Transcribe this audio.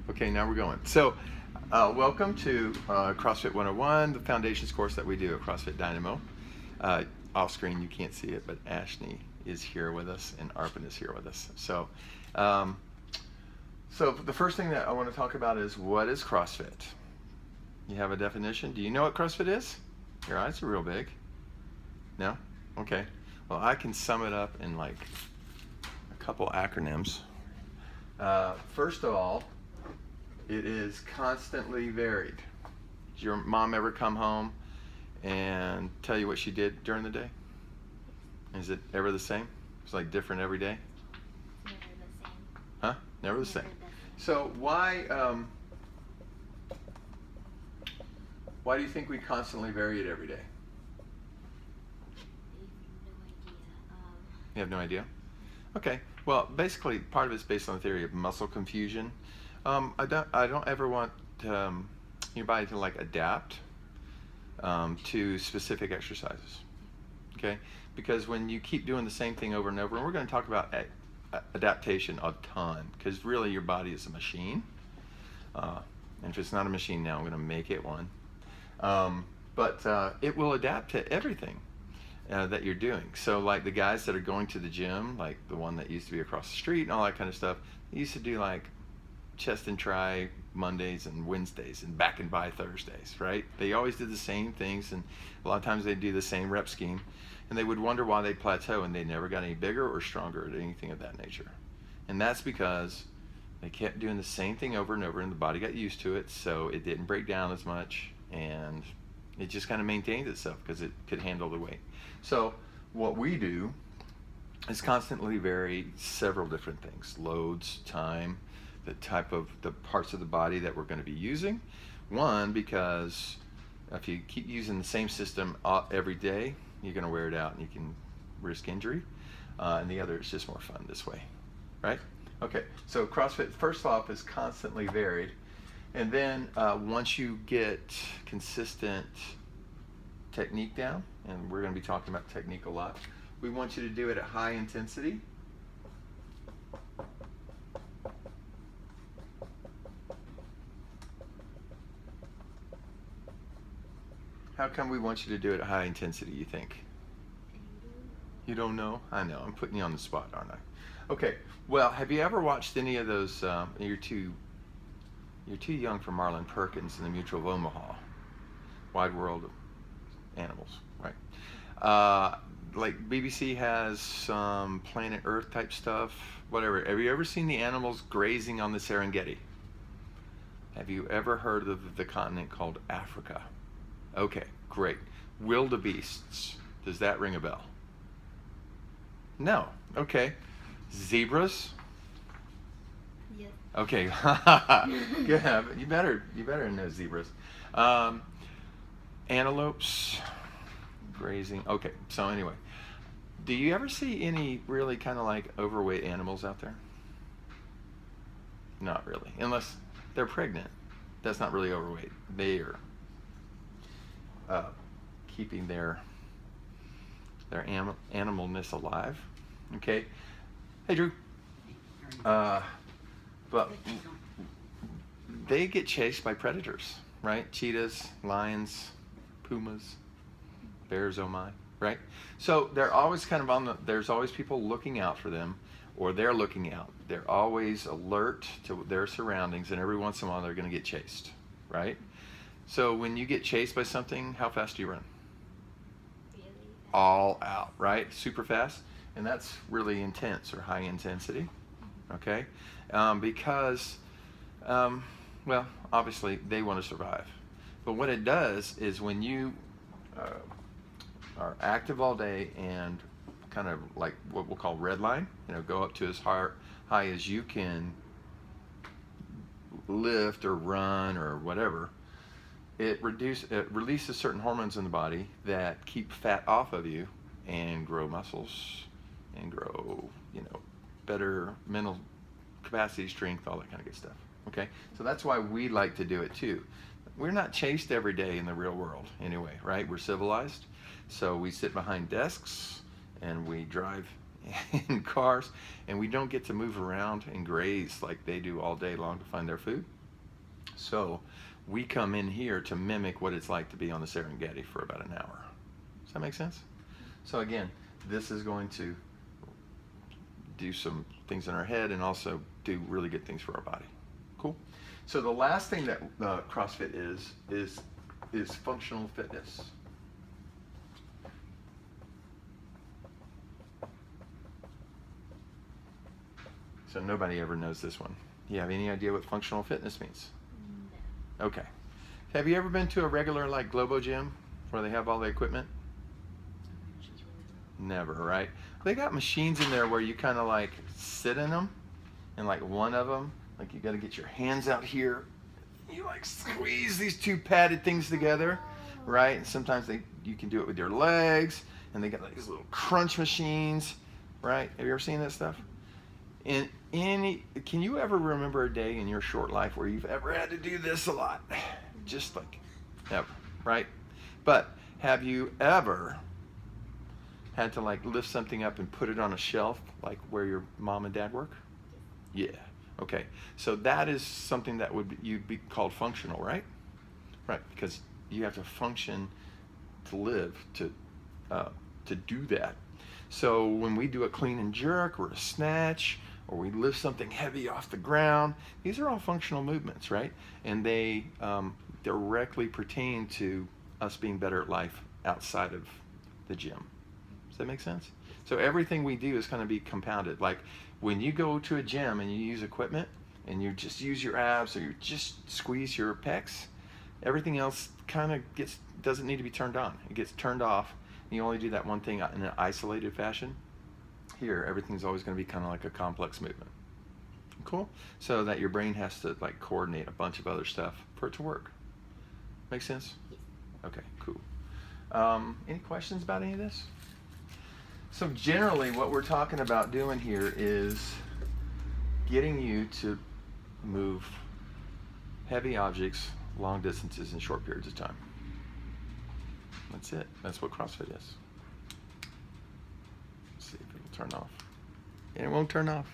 Okay, now we're going. So, welcome to CrossFit 101, the foundations course that we do at CrossFit Dynamo. Off screen, you can't see it, but Ashney is here with us and Arpan is here with us. Um, so the first thing that I want to talk about is, what is CrossFit? You have a definition? Do you know what CrossFit is? Your eyes are real big. No? Okay. Well, I can sum it up in like a couple acronyms. First of all, it is constantly varied. Does your mom ever come home and tell you what she did during the day? Is it ever the same? It's like different every day? Never the same. Huh? Never the same. Never the same. So why do you think we constantly vary it every day? You have no idea? Okay. Well, basically, part of it's based on the theory of muscle confusion. I don't ever want your body to like adapt to specific exercises. Okay? Because when you keep doing the same thing over and over, and we're going to talk about adaptation a ton, because really your body is a machine. And if it's not a machine now, I'm going to make it one. But it will adapt to everything that you're doing. So like the guys that are going to the gym, like the one that used to be across the street and all that kind of stuff, they used to do like chest and try Mondays and Wednesdays and back and by Thursdays, right? They always did the same things, and a lot of times they'd do the same rep scheme, and they would wonder why they plateau and they never got any bigger or stronger at anything of that nature. And that's because they kept doing the same thing over and over, and the body got used to it, so it didn't break down as much, and it just kind of maintained itself because it could handle the weight. So what we do is constantly vary several different things: loads, time, the type of the parts of the body that we're going to be using. One, because if you keep using the same system every day, you're going to wear it out and you can risk injury. And the other, it's just more fun this way, right? Okay, so CrossFit, first off, is constantly varied. And then once you get consistent technique down, and we're going to be talking about technique a lot, we want you to do it at high intensity. How come we want you to do it at high intensity, you think? You don't know? I know. I'm putting you on the spot, aren't I? Okay. Well, have you ever watched any of those? You're too young for Marlon Perkins and the Mutual of Omaha. Wide World of Animals, right? Like BBC has some Planet Earth type stuff, whatever. Have you ever seen the animals grazing on the Serengeti? Have you ever heard of the continent called Africa? Okay, great. Wildebeests. Does that ring a bell? No. Okay. Zebras? Yes. Okay. Good. You better know zebras. Antelopes grazing. Okay. So anyway, do you ever see any really kind of like overweight animals out there? Not really, unless they're pregnant. That's not really overweight. They are keeping their animalness alive. Okay. Hey, Drew. But they get chased by predators, right? Cheetahs, lions, pumas, bears, oh my, right? So they're always kind of there's always people looking out for them, or they're looking out. They're always alert to their surroundings, and every once in a while they're going to get chased, right? So when you get chased by something, how fast do you run? Really fast. All out, right? Super fast. And that's really intense or high intensity, okay? Because, well, obviously they want to survive. But what it does is when you are active all day and kind of like what we'll call redline, go up to as high as you can lift or run or whatever, it releases certain hormones in the body that keep fat off of you and grow muscles and grow, better mental capacity, strength, all that kind of good stuff. Okay, so that's why we like to do it too. We're not chased every day in the real world anyway, right? We're civilized, so we sit behind desks and we drive in cars, and we don't get to move around and graze like they do all day long to find their food. So we come in here to mimic what it's like to be on the Serengeti for about an hour. Does that make sense? So again, this is going to do some things in our head and also do really good things for our body. Cool. So the last thing that CrossFit is functional fitness. So nobody ever knows this one. Do you have any idea what functional fitness means? No. Okay. Have you ever been to a regular like Globo gym where they have all the equipment? Never, right? They got machines in there where you kind of like sit in them, and like one of them, like you got to get your hands out here. You like squeeze these two padded things together, right? And sometimes you can do it with your legs, and they got like these little crunch machines, right? Have you ever seen that stuff? Can you ever remember a day in your short life where you've ever had to do this a lot? Just like ever, right? But have you ever had to like lift something up and put it on a shelf like where your mom and dad work? Yeah. Okay. So that is something that you'd be called functional, right? Right, because you have to function to live to do that. So when we do a clean and jerk or a snatch, or we lift something heavy off the ground, these are all functional movements, right? And they directly pertain to us being better at life outside of the gym. Does that make sense? So everything we do is going to be compounded. Like when you go to a gym and you use equipment and you just use your abs or you just squeeze your pecs, everything else kind of doesn't need to be turned on. It gets turned off. You only do that one thing in an isolated fashion. Here, everything's always going to be kind of like a complex movement. Cool? So that your brain has to like coordinate a bunch of other stuff for it to work. Make sense? Okay, cool. Any questions about any of this? So generally what we're talking about doing here is getting you to move heavy objects long distances in short periods of time. That's it. That's what CrossFit is. Let's see if it will turn off. And it won't turn off.